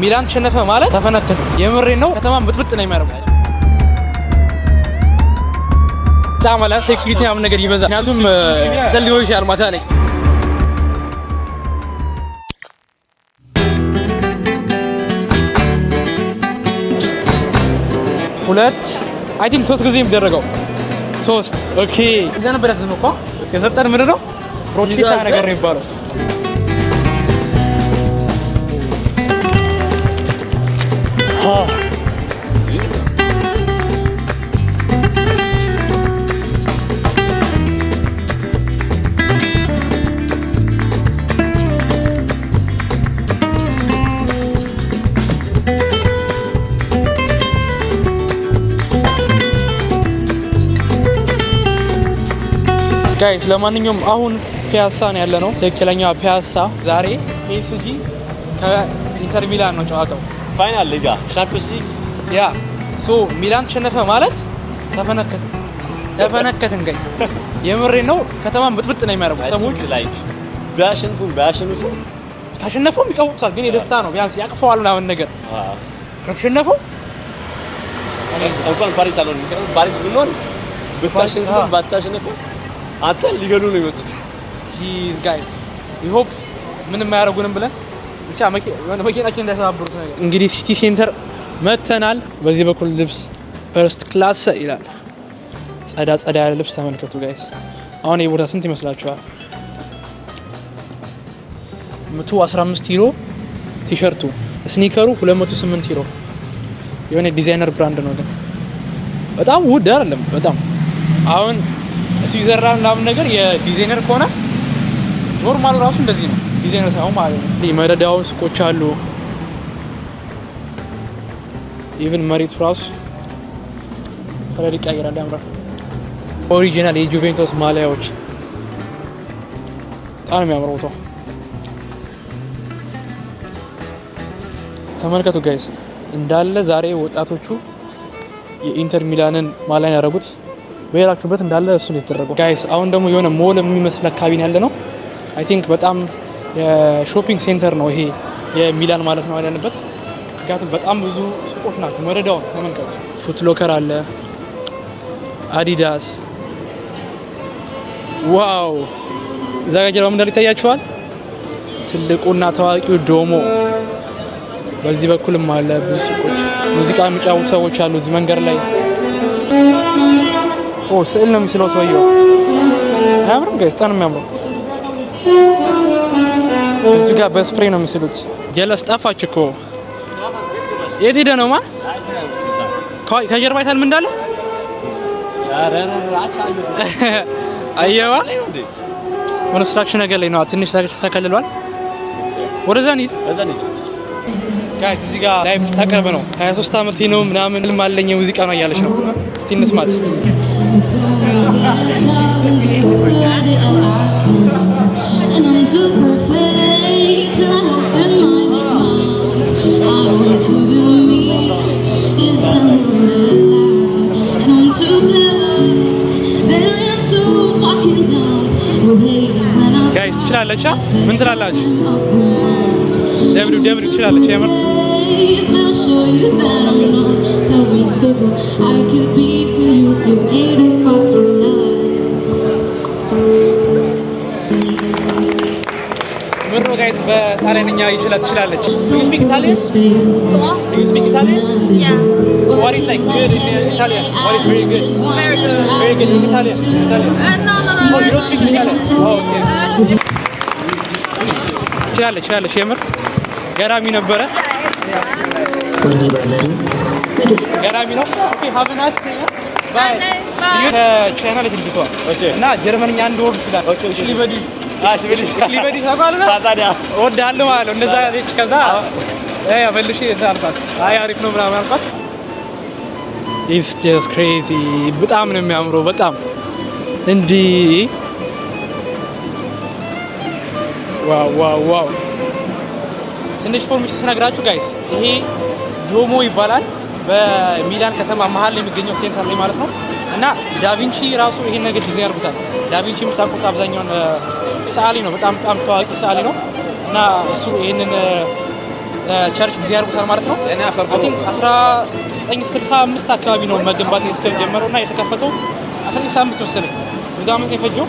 ሚላን ተሸነፈ ማለት ተፈነከተ። የምሬን ነው። ከተማን ብጥብጥ ነው የሚያደርጉት። ታማላ ሴኩሪቲ ምናምን ነገር ይበዛል። ምክንያቱም ጸልዮ ይሻል ማታ ላይ ሁለት አይ ቲንክ 3 ጊዜ የሚደረገው 3 ኦኬ። እዛ ነበር ያዝነው እኮ የሰጠን ምንድን ነው ፕሮቺታ ነገር ነው የሚባለው። ጋይስ ለማንኛውም አሁን ፒያሳ ነው ያለነው። ትክክለኛ ፒያሳ። ዛሬ ፒኤስጂ ከኢንተር ሚላን ነው ጨዋታው። ፋይናል ሊጋ ቻምፒየንስ ሊግ ያ ሶ ሚላን ተሸነፈ ማለት ተፈነከትን ገኝ የምሬን ነው። ከተማን ብጥብጥ ነው የሚያደርጉት ሰዎች ላይ ቢያሸንፉ ካሸነፉም ይቀውጣል፣ ግን የደስታ ነው። ቢያንስ ያቅፈዋል ምናምን ነገር ከተሸነፉ እንኳን ፓሪስ አልሆንም ፓሪስ ቢሆን ባታሸንፉ አጣ ሊገሉ ነው የመጡት። ጂዝ ጋይስ ዊ ሆፕ ምንም አያረጉንም ብለን ብቻ መኪናችን እንዳይሰባብሩት ነገር። እንግዲህ ሲቲ ሴንተር መተናል። በዚህ በኩል ልብስ ፈርስት ክላስ ይላል። ጸዳ ያለ ልብስ ተመልከቱ ጋይስ። አሁን ይሄ ቦታ ስንት ይመስላችኋል? 115 ዩሮ ቲሸርቱ፣ ስኒከሩ 208 ዩሮ። የሆነ ዲዛይነር ብራንድ ነው ግን በጣም ውድ አይደለም። በጣም አሁን ስዊዘርላንድ ምናምን ነገር የዲዛይነር ከሆነ ኖርማል ራሱ እንደዚህ ነው። ዲዛይነር ሳይሆን ማለት ነው። መደዳው ሱቆች አሉ። ኢቭን መሬቱ ራሱ ከለር ይቀይራል፣ ያምራል። ኦሪጂናል የጁቬንቱስ ማሊያዎች በጣም የሚያምረው ነው። ተመልከቱ ጋይስ እንዳለ ዛሬ ወጣቶቹ የኢንተር ሚላንን ማሊያ ያደረጉት ወይራችሁበት እንዳለ እሱ ነው የተደረገው ጋይስ። አሁን ደግሞ የሆነ ሞል የሚመስል አካባቢ ያለ ነው። አይ ቲንክ በጣም የሾፒንግ ሴንተር ነው ይሄ የሚላን ማለት ነው ያለንበት። ምክንያቱም በጣም ብዙ ሱቆች ናቸው። መረዳው ተመልከቱ። ፉት ሎከር አለ፣ አዲዳስ። ዋው! እዛ ጋር ጀርባ ምንድነው ይታያችኋል? ትልቁና ታዋቂው ዶሞ። በዚህ በኩልም አለ ብዙ ሱቆች። ሙዚቃ የሚጫወቱ ሰዎች አሉ እዚህ መንገድ ላይ። ኦ ስዕል ነው የሚስለው ሰውየው። አያምርም ጋይስ? በጣም ነው የሚያምረው። እዚህ ጋር በስፕሬይ ነው የሚስሉት። ጀለስ ጠፋች እኮ። የት ሄደ ነው ማን? ከጀርባ አይታል ምን እንዳለ? አየዋ ኮንስትራክሽን ነገር ላይ ነው። ትንሽ ተከልሏል። ወደዛ እንሂድ። ጋይስ እዚህ ጋር ላይቭ ተቀርበ ነው 23 አመት ነው ምናምን ህልም አለኝ ሙዚቃ ነው እያለች ነው። እስቲ እንስማት። ጋይስ ትችላለች። ምን ትላላችሁ? ደብሊው ትችላለች የምር ምሮ ጋይስ በጣሊያንኛ ትችላለች። Do you speak Italian? Do you speak Italian? Yeah. What is like good in Italian? What is very good? Very good. Very good in Italian. No. Oh, you don't speak Italian? Oh, okay. ትችላለች የምር ገራሚ ነበረ። ገራሚ ነው። ኦኬ ሀብናት ባይ ከቻይና ልጅቷ እና ጀርመንኛ አንድ ወር ይችላል። ኦኬ ሊበዲ ታውቃለህ? ታዲያ እወድሃለሁ ማለት ነው። እንደዛ ያለች ከዛ መልሼ አልኳት አይ አሪፍ ነው ምናምን አልኳት። It's just crazy። በጣም ነው የሚያምረው። በጣም እንዲህ ዋው ትንሽ ኢንፎርሜሽን ስነግራችሁ ጋይስ ይሄ ዶሞ ይባላል። በሚላን ከተማ መሀል ላይ የሚገኘው ሴንተር ላይ ማለት ነው። እና ዳቪንቺ ራሱ ይሄን ነገር ዲዛይን አድርጎታል። ዳቪንቺ የምታውቁት አብዛኛውን ሰዓሊ ነው። በጣም ታዋቂ ሰዓሊ ነው። እና እሱ ይሄንን ቸርች ጊዜ ያርጉታል ማለት ነው። አይ ቲንክ 1965 አካባቢ ነው መገንባት የተጀመረውና የተከፈተው 1965 መሰለኝ። ብዙ ዓመት የፈጀው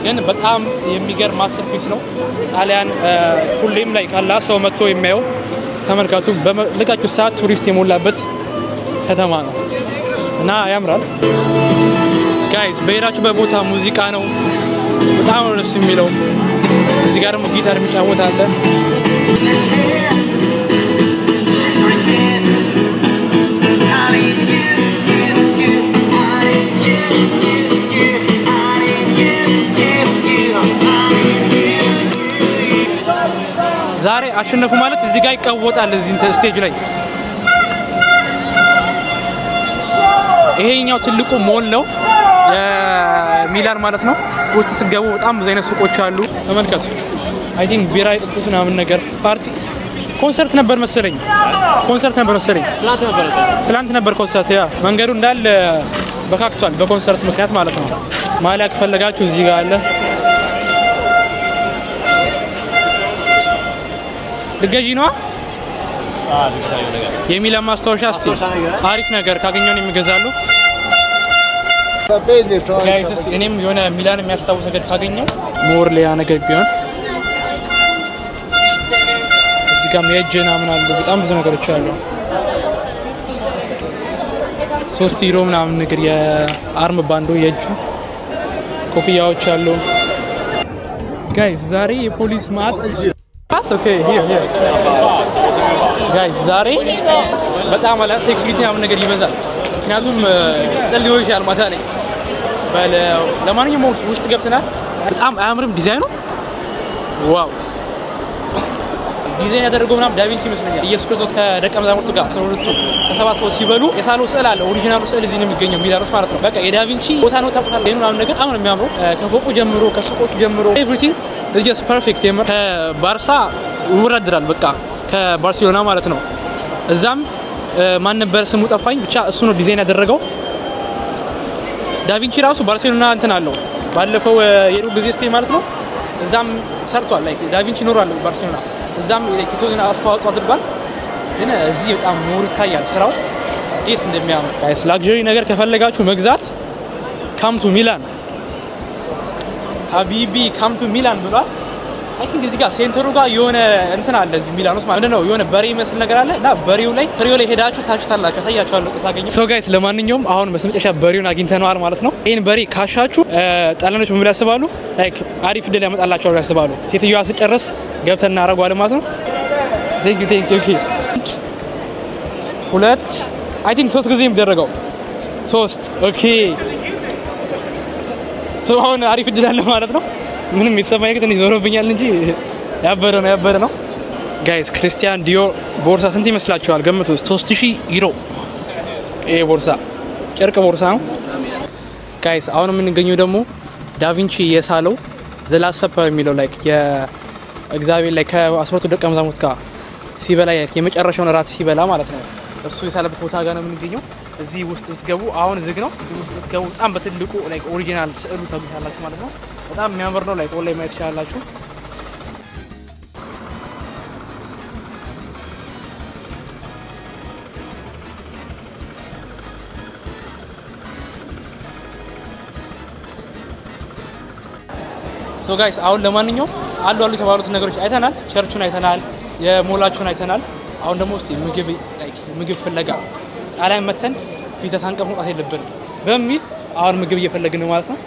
ግን በጣም የሚገርም ማስተርፒስ ነው። ጣሊያን ሁሌም ላይ ካላ ሰው መጥቶ የሚያየው ተመልካቱ በልቃችሁ ሰዓት ቱሪስት የሞላበት ከተማ ነው እና ያምራል። ጋይስ በሄዳችሁ በቦታ ሙዚቃ ነው በጣም ደስ የሚለው። እዚህ ጋር ደግሞ ጊታር የሚጫወት አለ። ዛሬ አሸነፉ ማለት እዚህ ጋር ይቀወጣል። እዚህ ስቴጅ ላይ ይሄኛው ትልቁ ሞል ነው የሚላን ማለት ነው። ውስጥ ስትገቡ በጣም ብዙ አይነት ሱቆች አሉ። ተመልከቱ። አይ ቲንክ ቢራ የጠጡት ምናምን ነገር ፓርቲ ኮንሰርት ነበር መሰለኝ። ትናንት ነበር ኮንሰርት። ያ መንገዱ እንዳለ በካክቷል በኮንሰርት ምክንያት ማለት ነው። ማሊያ ከፈለጋችሁ እዚህ ጋር አለ። ልገዢ ነው የሚላን ማስታወሻ። እስቲ አሪፍ ነገር ካገኘን የሚገዛሉ ጋይስ። እስቲ እኔም የሆነ ሚላን የሚያስታውስ ነገር ካገኘው ሞር ሌላ ነገር ቢሆን እዚህ ጋር የእጅና ምን አሉ በጣም ብዙ ነገሮች አሉ። 3 ዩሮ ምናምን ነገር የአርም ባንዶ የእጁ ኮፍያዎች አሉ ጋይስ። ዛሬ የፖሊስ ማት ኦኬ ሂር ጋይስ ዛሬ በጣም አላ ሴኩሪቲ ምናምን ነገር ይበዛል። ምክንያቱም ጥልዮ ይሻል ማታ ላይ ለማንኛውም ውስጥ ገብተናል። በጣም አያምርም ዲዛይኑ። ዋው ዲዛይን ያደረገው ምናምን ዳቪንቺ ይመስለኛል። ኢየሱስ ክርስቶስ ከደቀ መዛሙርቱ ጋር ተሰባስበው ሲበሉ የሳለው ስዕል አለ። ኦሪጂናሉ ስዕል እዚህ ነው የሚገኘው ሚላኖስ ማለት ነው። በቃ የዳቪንቺ ቦታ ነው ታውቁታል። ይሄን ምናምን ነገር በጣም ነው የሚያምረው። ከፎቁ ጀምሮ ከሱቆቹ ጀምሮ ኤቭሪቲንግ ኢዝ ጀስት ፐርፌክት። ከባርሳ ይወዳደራል በቃ ከባርሴሎና ማለት ነው። እዛም ማን ነበር ስሙ ጠፋኝ፣ ብቻ እሱ ነው ዲዛይን ያደረገው። ዳቪንቺ ራሱ ባርሴሎና እንትን አለው ባለፈው የሩብ ጊዜ ስፔን ማለት ነው። እዛም ሰርቷል። ላይክ ዳቪንቺ ኖሯል ባርሴሎና፣ እዛም የተወሰነ አስተዋጽኦ አድርጓል። ግን እዚህ በጣም ሞር ይታያል ስራው እንዴት እንደሚያምር። ጋይስ ላግዠሪ ነገር ከፈለጋችሁ መግዛት ካም ቱ ሚላን ሀቢቢ ካም ቱ ሚላን ብሏል። አይ ቲንክ እዚህ ጋር ሴንተሩ ጋር የሆነ እንትን አለ እዚህ ሚላኖስ ማለት ነው። የሆነ በሬ መስል ነገር አለ እና በሬው ላይ ሄዳችሁ ታችሁታላችሁ። ካሳያችኋለሁ ታገኙ። ሶ ጋይስ ለማንኛውም አሁን በስመጨረሻ በሬውን አግኝተነዋል ማለት ነው። ይሄን በሬ ካሻችሁ ጣሊያኖች ምን ያስባሉ? ላይክ አሪፍ ድል ያመጣላችኋል ያስባሉ። ሴትዮዋ ስጨርስ ገብተን እናደርገዋለን ማለት ነው። ቴንክ ዩ ኦኬ 2 አይ ቲንክ 3 ጊዜ የሚደረገው 3 ኦኬ። ሶ አሁን አሪፍ ድል አለ ማለት ነው። ምንም የተሰማኝ ነገር ትንሽ ዞሮብኛል እንጂ ያበረ ነው ጋይስ። ክርስቲያን ዲዮር ቦርሳ ስንት ይመስላችኋል? ገምቱ። 3000 ዩሮ ይሄ ቦርሳ ጨርቅ ቦርሳ ነው ጋይስ። አሁን የምንገኘው ደግሞ ዳቪንቺ የሳለው ዘ ላስት ሰፐር የሚለው ላይክ የእግዚአብሔር ላይ ከ12 ደቀ መዛሙርት ጋር ሲበላ የመጨረሻውን እራት ሲበላ ማለት ነው። እሱ የሳለበት ቦታ ጋር ነው የምንገኘው። እዚህ ውስጥ ስትገቡ አሁን ዝግ ነው። ስትገቡ በጣም በትልቁ ላይክ ኦሪጂናል ስዕሉ ታገኛላችሁ ማለት ነው። በጣም የሚያምር ነው። ላይክ ኦንላይን ማየት ትችላላችሁ። ሶ ጋይስ አሁን ለማንኛውም አሉ የተባሉት ነገሮች አይተናል። ቸርቹን አይተናል፣ የሞላችሁን አይተናል። አሁን ደግሞ እስቲ ምግብ ፍለጋ ጣሊያን መተን ፊት ታንቀም መውጣት የለብንም በሚል አሁን ምግብ እየፈለግን ነው ማለት ነው።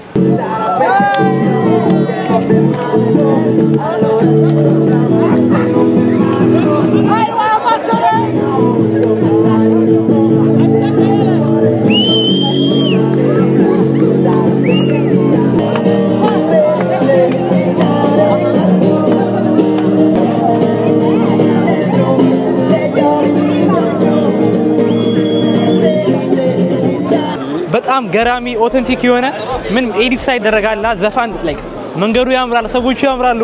በጣም ገራሚ ኦተንቲክ የሆነ ምንም ኤዲት ሳይደረጋልና ዘፋን ላይክ መንገዱ ያምራል፣ ሰዎቹ ያምራሉ፣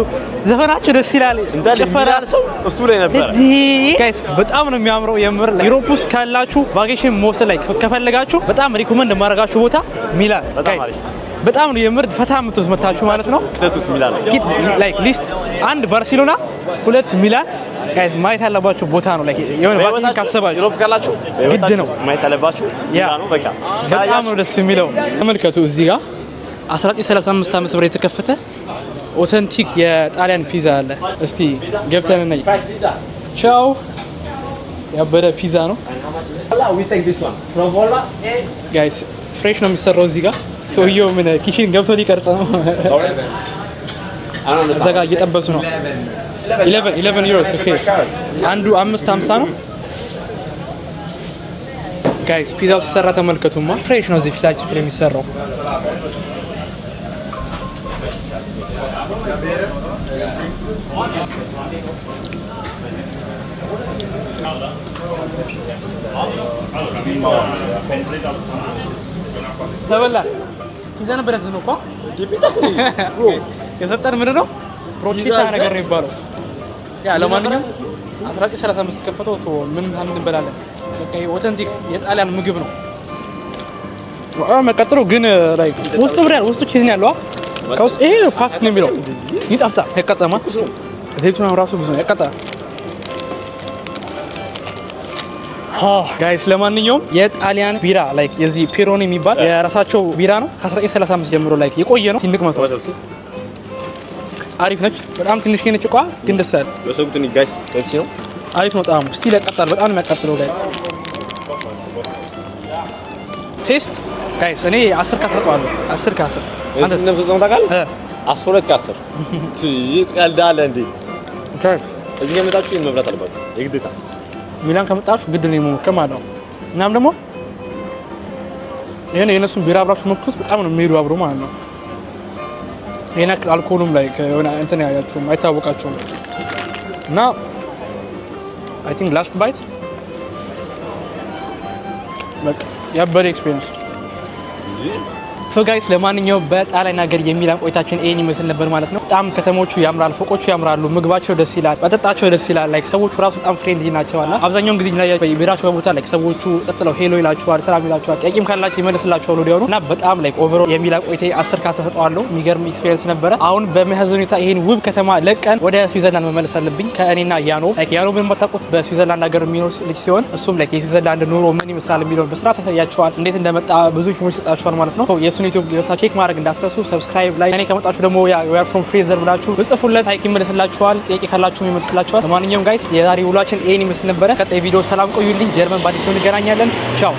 ዘፈናቸው ደስ ይላል። ጨፈራል ሰው እሱ ላይ ነበር ጋይስ። በጣም ነው የሚያምረው የምር። ዩሮፕ ውስጥ ካላችሁ ቫኬሽን መውሰድ ላይ ከፈለጋችሁ በጣም ሪኮመንድ የማደርጋችሁ ቦታ ሚላን ጋይስ። በጣም ነው የምር ፈታ የምትወስ መታችሁ ማለት ነው። ተቱት ሚላን ላይክ ሊስት አንድ ባርሴሎና 2 ሚላን ጋይስ ማየት ያለባችሁ ቦታ ነው። ላይክ የሆነ ባኪን ካሰባችሁ ዩሮፕ ካላችሁ ግድ ነው ማየት ያለባችሁ ሚላን ነው። በቃ በጣም ነው ደስ የሚለው። ተመልከቱ እዚህ ጋር 1935 ዓመተ ምህረት የተከፈተ ኦተንቲክ የጣሊያን ፒዛ አለ። እስቲ ገብተን እንይ። ቻው ያበደ ፒዛ ነው ጋይስ። ፍሬሽ ነው የሚሰራው እዚህ ጋር። ሰውየው ምን ኪችን ገብቶ ሊቀርጽ ነው። እዛ ጋር እየጠበሱ ነው። 11 ዩሮስ ኦኬ። አንዱ 5.50 ነው ጋይስ። ፒዛው ሲሰራ ተመልከቱማ። ፍሬሽ ነው እዚህ ፊታችን የሚሰራው። ሰበላ ፒዛ ነበር ያዘነው እኮ ፒዛ እኮ የሰጠን ምንድን ነው ፕሮቼታ ነገር ነው የሚባለው። ያ ለማንኛውም 1935 ከፈተው ሰው ምን እንበላለን። በቃ ኦተንቲክ የጣሊያን ምግብ ነው። መቀጥሩ ግን ላይክ ውስጡ ብራል ውስጡ ቺዝ ነው ያለው። ከውስጥ ይሄ ፓስት ነው የሚለው ይጣፍጣ ተቀጠማ ዘይቱን ራሱ ብዙ ነው ያቀጣ። ጋይስ ለማንኛውም የጣሊያን ቢራ ላይክ የዚህ ፔሮኒ የሚባል የራሳቸው ቢራ ነው። ከ1935 ጀምሮ ላይክ የቆየ ነው። ትንቅ መስዋዕት አሪፍ ነች። በጣም ትንሽ ነች እኮ ግን ደስ ያለ በሰውቱን ጋይስ እቺ ነው አሪፍ ነው። ጣዕሙ ስቲል ያቀጣል። በጣም ነው የሚያቃጥለው ጋይስ። ቴስት ጋይስ እኔ 10 ከ10 ሰጠዋለሁ። 10 ከ10 አንተ እንደም ሰጠው ታውቃለህ? 12 ከ10 ቀልዳለ እንዴ? እዚህ የመጣችሁ ይሄን መብላት አለባችሁ የግዴታ። ሚላን ከመጣችሁ ግድ ነው መሞከር ማለት ነው። እናም ደግሞ ይሄን የነሱን ቢራ አብራችሁ መክሩት በጣም ነው የሚሄዱ አብሮ ማለት ነው። ይሄን አልኮሉም ላይ ከሆነ እንትን ያያችሁም አይታወቃችሁም እና አይ ቲንክ ላስት ባይት በቃ ያበደ ኤክስፒሪየንስ ሶ ጋይስ ለማንኛውም በጣሊያን ሀገር የሚላን ቆይታችን ይሄን ይመስል ነበር ማለት ነው። በጣም ከተሞቹ ያምራል፣ ፎቆቹ ያምራሉ፣ ምግባቸው ደስ ይላል፣ መጠጣቸው ደስ ይላል። ላይክ ሰዎቹ ራሱ በጣም ፍሬንድሊ ናቸውና አብዛኛውን ጊዜ ላይ ቢራቸው በቦታ ላይክ ሰዎቹ ጸጥለው ሄሎ ይላችኋል፣ ሰላም ይላችኋል፣ ጥያቄም ካላችሁ ይመልስላችኋል ወዲያውኑ እና በጣም ላይክ ኦቨርኦል የሚላን ቆይታ 10 ከ10 ሰጠዋለሁ። የሚገርም ኤክስፒሪየንስ ነበረ። አሁን በሚያሳዝን ሁኔታ ይሄን ውብ ከተማ ለቀን ወደ ስዊዘርላንድ መመለስ አለብኝ ከእኔና ያኖ። ላይክ ያኖ ምን መጣቁት በስዊዘርላንድ ሀገር የሚኖር ልጅ ሲሆን እሱም ላይክ የስዊዘርላንድ ኑሮ ምን ይመስላል የሚለውን በስርዓት ያሳያችኋል፣ እንዴት እንደመጣ ብዙ ኢንፎርሜሽን ይሰጣችኋል ማለት ነው። የሱን ዩቲዩብ ገብታችሁ ቼክ ማድረግ እንዳትረሱ። ሰብስክራይብ ላይ እኔ ከመጣችሁ ደግሞ ያ we are from Fraser ብላችሁ ብጽፉለት ላይክ ይመልስላችኋል፣ ጥያቄ ካላችሁ ይመልስላችኋል። ለማንኛውም ጋይስ የዛሬ ውሏችን ይሄን ይመስል ነበረ። ቀጣይ ቪዲዮ ሰላም ቆዩልኝ። ጀርመን በአዲስ እንገናኛለን። ቻው